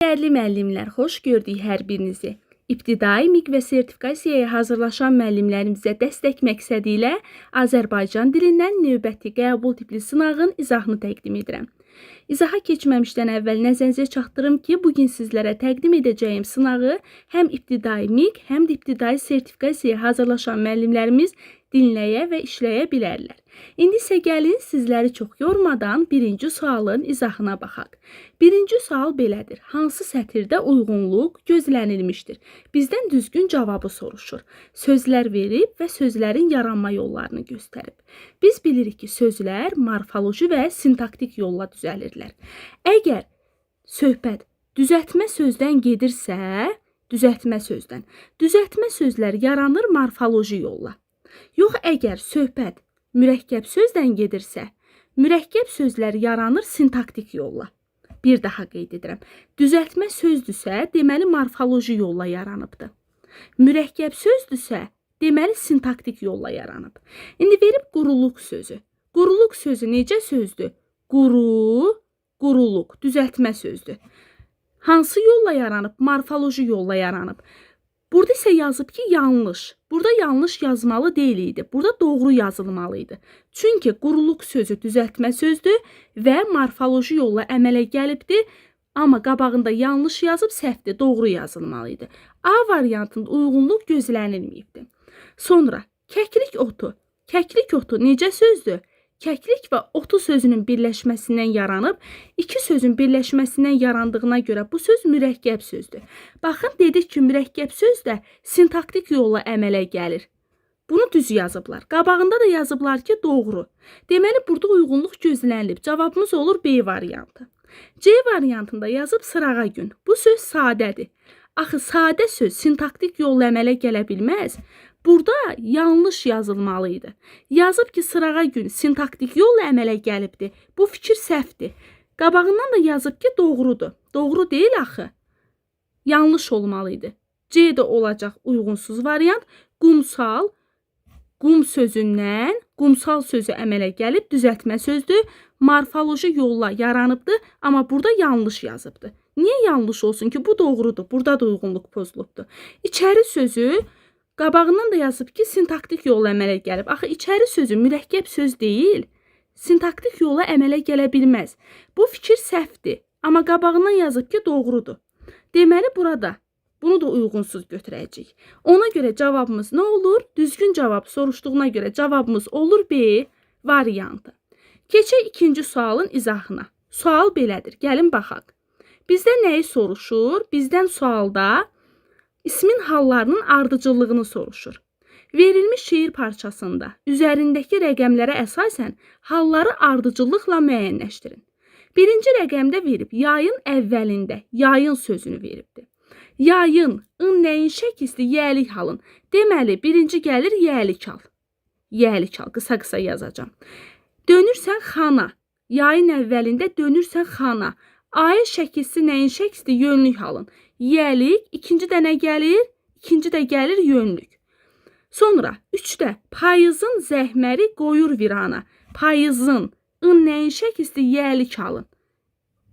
Dəyərli müəllimlər, xoş gördük hər birinizi. İbtidai MİQ və sertifikasiyaya hazırlaşan müəllimlərimizə dəstək məqsədi ilə Azərbaycan dilindən növbəti qəbul tipli sınağın izahını təqdim edirəm. İzaha keçməmişdən əvvəl nəzərinizə çatdırım ki, bugün sizlərə təqdim edəcəyim sınağı həm ibtidai MİQ, həm də ibtidai sertifikasiyaya hazırlaşan müəllimlərimiz dinləyə və işləyə bilərlər. İndi isə gəlin sizləri çox yormadan birinci sualın izahına baxaq. Birinci sual belədir. Hansı sətirdə uyğunluq gözlənilmişdir? Bizdən düzgün cavabı soruşur. Sözlər verib və sözlərin yaranma yollarını göstərib. Biz bilirik ki, sözlər morfoloji və sintaktik yolla düzəlirlər. Əgər söhbət düzəltmə sözdən gedirsə, düzəltmə sözlər yaranır morfoloji yolla. Yox, əgər söhbət mürəkkəb sözdən gedirsə, mürəkkəb sözlər yaranır sintaktik yolla. Bir daha qeyd edirəm. Düzəltmə sözdürsə, deməli morfoloji yolla yaranıbdır. Mürəkkəb sözdürsə, deməli sintaktik yolla yaranıb. İndi verib quruluq sözü. Quruluq sözü necə sözdür? Quruluq, düzəltmə sözdür. Hansı yolla yaranıb? Morfoloji yolla yaranıb. Burada isə yazıb ki, yanlış. Burada yanlış yazmalı deyil idi. Burada doğru yazılmalıydı. Çünki quruluq sözü düzəltmə sözdür və morfoloji yolla əmələ gəlibdir. Amma qabağında yanlış yazıb səhvdir, doğru yazılmalıydı. A variantında uyğunluq gözlənilməyibdir. Sonra kəklik otu. Kəklik otu necə sözdür? Kəklik və otu sözünün birləşməsindən yaranıb, iki sözün birləşməsindən yarandığına görə bu söz mürəkkəb sözdür. Baxın, dedik ki, mürəkkəb söz də sintaktik yolla əmələ gəlir. Bunu düz yazıblar. Qabağında da yazıblar ki, doğru. Deməli, burada uyğunluq gözlənilib. Cavabımız olur B variantı. C variantında yazıb sırağa gün. Bu söz sadədir. Axı, sadə söz sintaktik yolla əmələ gələ bilməz. Burada yanlış yazılmalıydı. Yazıb ki, sırağa gün sintaktik yolla əmələ gəlibdir. Bu fikir səhvdir. Qabağından da yazıb ki, doğrudur. Doğru deyil axı. Yanlış olmalıydı. C də olacaq uyğunsuz variant. Qumsal, qum sözündən qumsal sözü əmələ gəlib düzəltmə sözdür. Morfoloji yolla yaranıbdır, amma burada yanlış yazıbdır. Niyə yanlış olsun ki? Bu doğrudur. Burada da uyğunluq pozulubdur. İçəri sözü qabağından da yazıb ki, sintaktik yolla əmələ gəlib. Axı, içəri sözü mürəkkəb söz deyil. Sintaktik yolla əmələ gələ bilməz. Bu fikir səhvdir. Amma qabağından yazıb ki, doğrudur. Deməli, burada bunu da uyğunsuz götürəcəyik. Ona görə cavabımız nə olur? Düzgün cavab soruşduğuna görə cavabımız olur B variantı. Keçək ikinci sualın izahına. Sual belədir. Gəlin baxaq. Bizdən nəyi soruşur? Bizdən sualda ismin hallarının ardıcıllığını soruşur. Verilmiş şeir parçasında üzərindəki rəqəmlərə əsasən halları ardıcıllıqla müəyyənləşdirin. Birinci rəqəmdə verib yayın əvvəlində yayın sözünü veribdir. Yayın, nəyin şəkilsi yəlik halın. Deməli, birinci gəlir yəlik hal. Yəlik hal, qısa-qısa yazacağım. Dönürsən xana. Yayın əvvəlində dönürsən xana. Ayın şəkilsi nəyin şəkilsi yönlük halın. Yəlik, ikinci də nə gəlir? İkinci də gəlir yönlük. Sonra 3-də payızın zəhməri qoyur virana. Payızın, nəyin şəkilsi yəlik halın.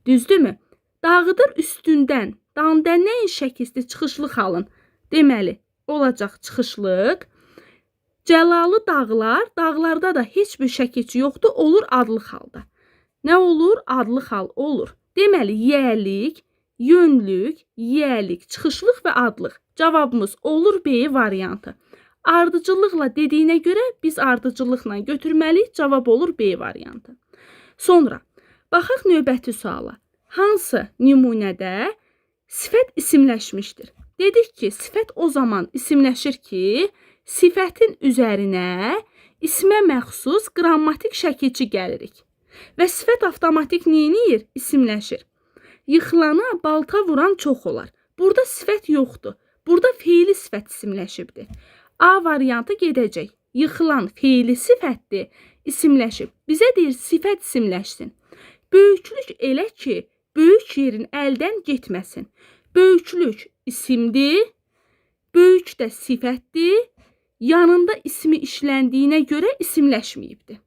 Düzdürmü? Dağıdır üstündən, dağında nəyin şəkilsi çıxışlıq halın. Deməli, olacaq çıxışlıq. Cəlalı dağlar, dağlarda da heç bir şəkilçi yoxdur, olur adlıq halda. Nə olur? Adlıq hal olur. Deməli, yəlik, yönlük, yəlik, çıxışlıq və adlıq. Cavabımız olur B variantı. Ardıcıllıqla dediyinə görə biz ardıcıllıqla götürməliyik. Cavab olur B variantı. Sonra, baxaq növbəti suala. Hansı nümunədə sifət isimləşmişdir? Dedik ki, sifət o zaman isimləşir ki, sifətin üzərinə ismə məxsus qrammatik şəkilçi gəlirik. Və sifət avtomatik neyinir? İsimləşir. Yıxılana balta vuran çox olar. Burada sifət yoxdur. Burada feili sifət isimləşibdir. A variantı gedəcək. Yıxılan feili sifətdir, isimləşib. Bizə deyir, sifət isimləşsin. Böyüklük elə ki, böyük yerin əldən getməsin. Böyüklük isimdir, böyük də sifətdir. Yanında ismi işləndiyinə görə isimləşməyibdir.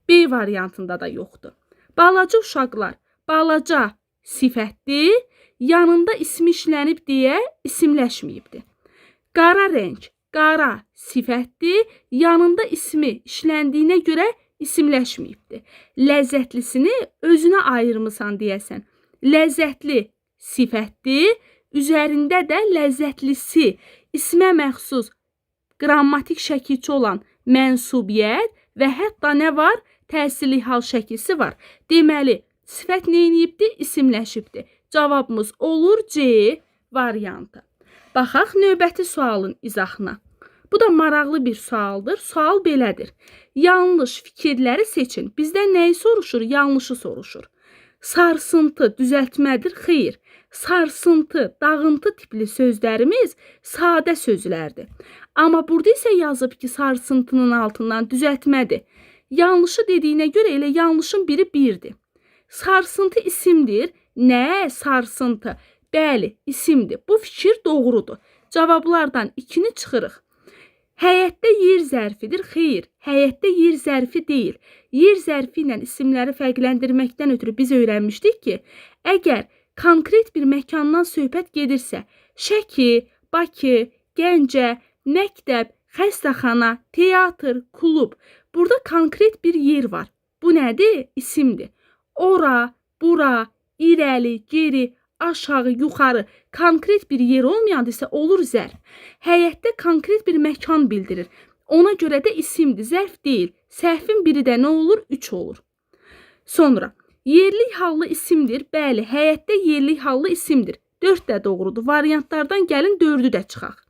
B variantında da yoxdur. Balaca uşaqlar, balaca sifətdir, yanında ismi işlənib deyə isimləşməyibdir. Qara rəng, qara sifətdir, yanında ismi işləndiyinə görə isimləşməyibdir. Ləzzətlisini özünə ayırmısan deyəsən. Ləzzətli sifətdir, üzərində də ləzzətlisi ismə məxsus qrammatik şəkilçi olan mənsubiyyət və hətta nə var? Təsirli hal şəkilsi var. Deməli, sifət neyniyibdir? İsimləşibdir. Cavabımız olur C variantı. Baxaq növbəti sualın izahına. Bu da maraqlı bir sualdır. Sual belədir. Yanlış fikirləri seçin. Bizdən nəyi soruşur? Yanlışı soruşur. Sarsıntı düzəltmədir, xeyr. Sarsıntı, dağıntı tipli sözlərimiz sadə sözlərdir. Amma burada isə yazıb ki, sarsıntının altından düzəltmədir. Yanlışı dediyinə görə elə yanlışın biri birdir. Sarsıntı isimdir. Nə? Sarsıntı. Bəli, isimdir. Bu fikir doğrudur. Cavablardan 2-ni çıxırıq. Həyətdə yer zərfidir. Xeyr, həyətdə yer zərfi deyil. Yer zərfi ilə isimləri fərqləndirməkdən ötürü biz öyrənmişdik ki, əgər konkret bir məkandan söhbət gedirsə, Şəki, Bakı, Gəncə, məktəb, xəstəxana, teatr, klub, burada konkret bir yer var. Bu nədir? İsimdir. Ora, bura, irəli, geri, aşağı, yuxarı konkret bir yer olmayanda isə olur zərf. Həyətdə konkret bir məkan bildirir. Ona görə də isimdir, zərf deyil. Səhvin biri də nə olur? 3 olur. Sonra, yerli hallı isimdir. Bəli, həyətdə yerli hallı isimdir. 4 də doğrudur. Variantlardan gəlin 4-ü də çıxaq.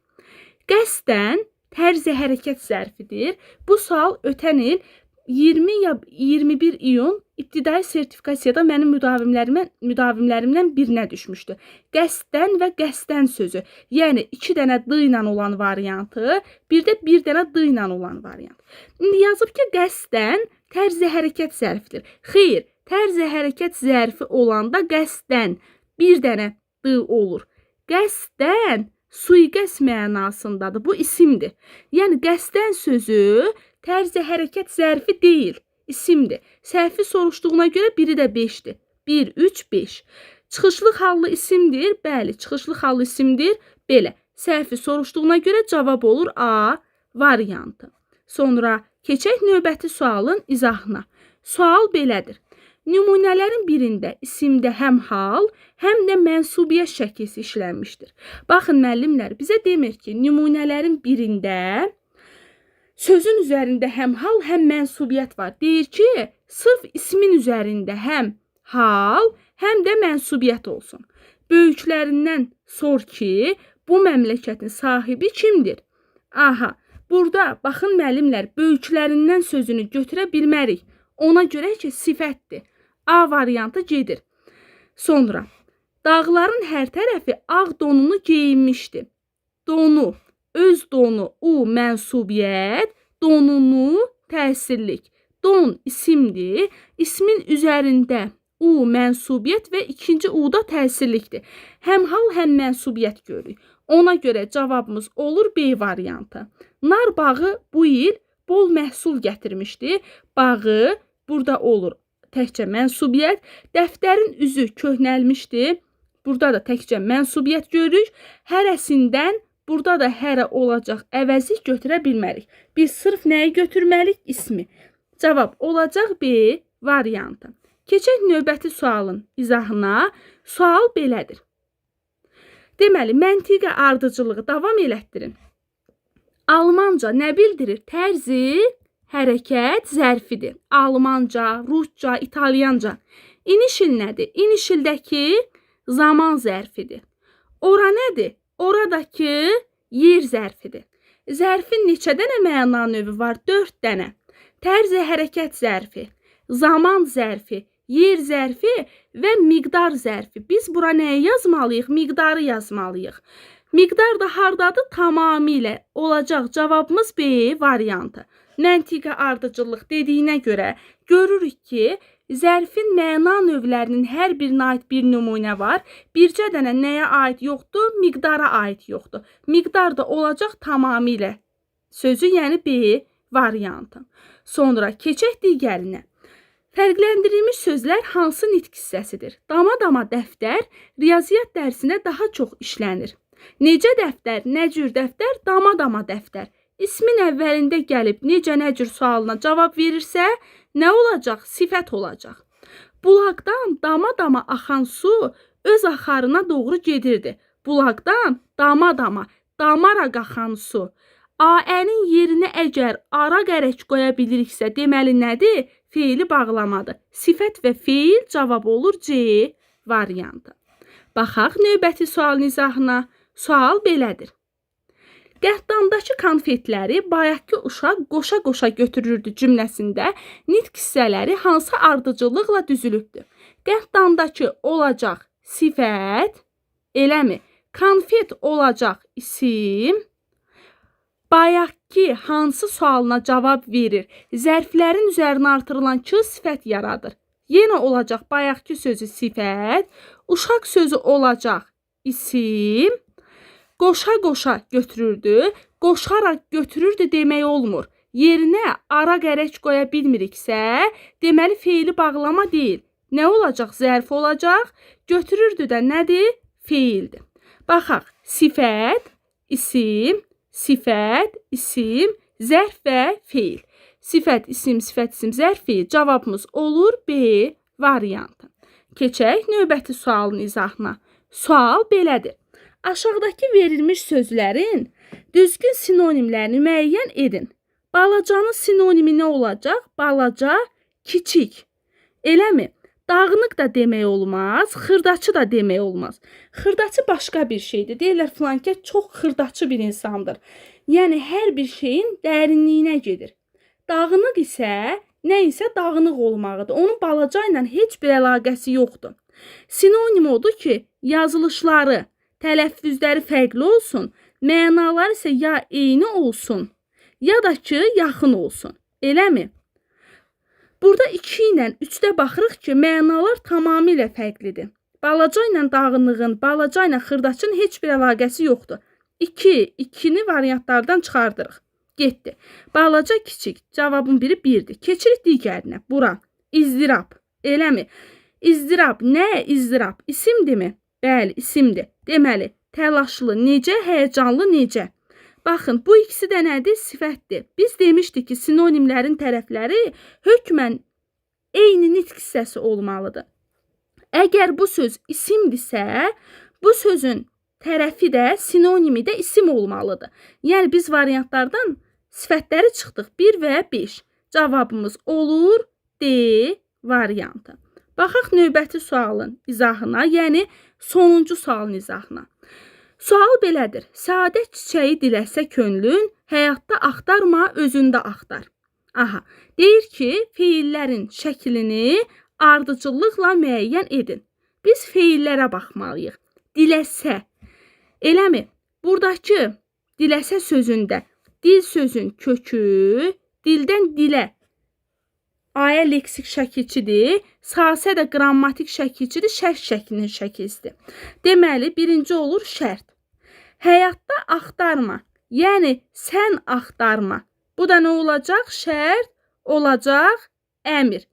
Qəsdən tərzi hərəkət zərfidir. Bu sual ötən il 20 ya 21 iyun ibtidai sertifikasiyada mənim müdavimlərimdən birinə düşmüşdü. Qəsdən və qəsdən sözü. Yəni 2 dənə d ilə olan variantı, bir də 1 dənə d ilə olan variant. İndi yazıb ki, qəsdən tərzi hərəkət zərfidir. Xeyr, tərzi hərəkət zərfi olanda qəsdən 1 dənə d olur. Qəsdən sui-qəsd mənasındadır. Bu isimdir. Yəni qəsdən sözü tərzi hərəkət zərfi deyil, isimdir. Səhvi soruşduğuna görə biri də 5-dir. 1, 3, 5. Çıxışlıq hallı isimdir. Bəli, çıxışlıq hallı isimdir. Belə. Səhvi soruşduğuna görə cavab olur A variantı. Sonra keçək növbəti sualın izahına. Sual belədir. Nümunələrin birində isimdə həm hal, həm də mənsubiyyət şəkilsi işlənmişdir. Baxın, müəllimlər, bizə demir ki, nümunələrin birində sözün üzərində həm hal, həm mənsubiyyət var. Deyir ki, sırf ismin üzərində həm hal, həm də mənsubiyyət olsun. Böyüklərindən sor ki, bu məmləkətin sahibi kimdir? Aha, burada baxın müəllimlər, böyüklərindən sözünü götürə bilmərik. Ona görə ki, sifətdir. A variantı gedir. Sonra, dağların hər tərəfi ağ donunu geyinmişdi. Donu, öz donu, u mənsubiyyət, donunu təsirlik. Don isimdir. İsmin üzərində u mənsubiyyət və ikinci u da təsirlikdir. Həm hal, həm mənsubiyyət görürük. Ona görə cavabımız olur B variantı. Nar bağı bu il bol məhsul gətirmişdi. Bağı burada olur təkcə mənsubiyyət. Dəftərin üzü köhnəlmişdi. Burada da təkcə mənsubiyyət görürük. Hərəsindən burada da hərə olacaq əvəzi götürə bilmərik. Biz sırf nəyi götürməliyik? İsmi. Cavab olacaq B variantı. Keçək növbəti sualın izahına. Sual belədir. Deməli, məntiqə ardıcılığı davam elətdirin. Almanca nə bildirir? Tərzi hərəkət zərfidir. Almanca, rusca, italyanca. İnişil nədir? İnişildəki zaman zərfidir. Ora nədir? Oradakı yer zərfidir. Zərfin neçə dənə məna növü var? 4 dənə. Tərzi hərəkət zərfi, zaman zərfi, yer zərfi və miqdar zərfi. Biz bura nəyi yazmalıyıq? Miqdarı yazmalıyıq. Miqdar da hardadır? Tamamilə olacaq. Cavabımız B variantı. Məntiqə ardıcıllıq dediyinə görə görürük ki, zərfin məna növlərinin hər birinə aid bir nümunə var. Bircə dənə nəyə aid yoxdur? Miqdara aid yoxdur. Miqdar da olacaq tamamilə sözü, yəni B variantı. Sonra keçək digərinə. Fərqləndirilmiş sözlər hansı nitq hissəsidir? Dama-dama dəftər riyaziyyat dərsində daha çox işlənir. Necə dəftər, nə cür dəftər, dama-dama dəftər. İsmin əvvəlində gəlib necə, nə cür sualına cavab verirsə, nə olacaq? Sifət olacaq. Bulaqdan dama-dama axan su öz axarına doğru gedirdi. Bulaqdan dama-dama, damaraq axan su. A-ənin yerinə əgər ara qərəç qoya biliriksə, deməli nədir? Feili bağlamadır. Sifət və feil cavab olur C variantı. Baxaq növbəti sualın izahına. Sual belədir. Qəhdandakı konfetləri bayaqki uşaq qoşa-qoşa götürürdü cümləsində nitq hissələri hansı ardıcıllıqla düzülübdür? Qəhdandakı olacaq sifət, eləmi? Konfet olacaq isim. Bayaqki hansı sualına cavab verir? Zərflərin üzərinə artırılan ki sifət yaradır. Yenə olacaq bayaqki sözü sifət. Uşaq sözü olacaq isim. Qoşa-qoşa götürürdü. Qoşaraq götürürdü demək olmur. Yerinə ara qərəç qoya bilmiriksə, deməli feili bağlama deyil. Nə olacaq? Zərf olacaq. Götürürdü də nədir? Feildir. Baxaq. Sifət, isim, sifət, isim, zərf və feil. Sifət, isim, zərf, feil. Cavabımız olur B variantı. Keçək növbəti sualın izahına. Sual belədir. Aşağıdakı verilmiş sözlərin düzgün sinonimlərini müəyyən edin. Balacanın sinonimi nə olacaq? Balaca, kiçik. Eləmi? Dağınıq da demək olmaz, xırdaçı da demək olmaz. Xırdaçı başqa bir şeydir. Deyirlər filankəs çox xırdaçı bir insandır. Yəni hər bir şeyin dərinliyinə gedir. Dağınıq isə nə isə dağınıq olmağıdır. Onun balaca ilə heç bir əlaqəsi yoxdur. Sinonim odur ki, yazılışları, tələffüzləri fərqli olsun, mənaları isə ya eyni olsun, ya da ki, yaxın olsun. Eləmi? Burada 2 ilə 3-də baxırıq ki, mənalar tamamilə fərqlidir. Balaca ilə dağınlığın, balaca ilə xırdaçının heç bir əlaqəsi yoxdur. 2-ni variantlardan çıxardırıq. Getdi. Balaca, kiçik. Cavabın biri 1-dir. Keçirik digərinə. Bura. İzdirab. Eləmi? İzdirab. Nə? İzdirab. İsimdirmi? Bəli, isimdir. Deməli, təlaşlı necə, həyəcanlı necə? Baxın, bu ikisi də nədir? Sifətdir. Biz demişdik ki, sinonimlərin tərəfləri hökmən eyni nitq hissəsi olmalıdır. Əgər bu söz isimdirsə, bu sözün tərəfi də, sinonimi də isim olmalıdır. Yəni, biz variantlardan sifətləri çıxdıq 1 və 5. Cavabımız olur D variantı. Baxaq növbəti sualın izahına, yəni sonuncu sualın izahına. Sual belədir. Səadət çiçəyi diləsə könlün, həyatda axtarma, özündə axtar. Aha, deyir ki, feillərin şəklini ardıcıllıqla müəyyən edin. Biz feillərə baxmalıyıq. Diləsə, eləmi? Buradakı diləsə sözündə dil sözün kökü, dildən dilə ayə leksik şəkilçidir, sasə də qrammatik şəkilçidir, şərt şəklinin şəkilsidir. Deməli, birinci olur şərt. Həyatda axtarma, yəni sən axtarma. Bu da nə olacaq? Şərt olacaq əmr.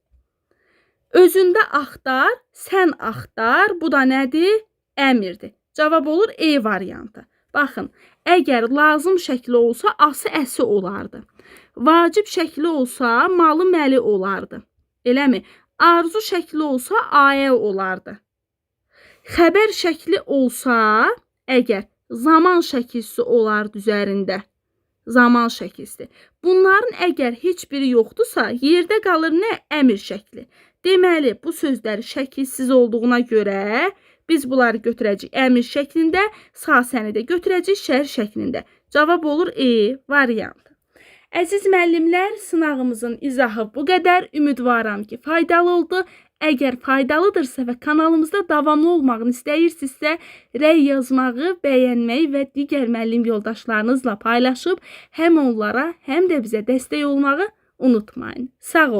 Özündə axtar, sən axtar, bu da nədir? Əmirdir. Cavab olur E variantı. Baxın, əgər lazım şəkli olsa, ası əsi olardı. Vacib şəkli olsa, malı məli olardı. Eləmi? Arzu şəkli olsa, ayə olardı. Xəbər şəkli olsa, əgər zaman şəkilsi olardı üzərində. Zaman şəkilsidir. Bunların əgər heç biri yoxdursa, yerdə qalır nə? Əmr şəkli. Deməli, bu sözləri şəkilsiz olduğuna görə biz bunları götürəcəyik əmr şəklində, sasəni də götürəcəyik şər şəklində. Cavab olur E variantı. Əziz müəllimlər, sınağımızın izahı bu qədər. Ümidvaram ki, faydalı oldu. Əgər faydalıdırsa və kanalımızda davamlı olmağını istəyirsinizsə, rəy yazmağı, bəyənməyi və digər müəllim yoldaşlarınızla paylaşıb həm onlara, həm də bizə dəstək olmağı unutmayın. Sağ olun.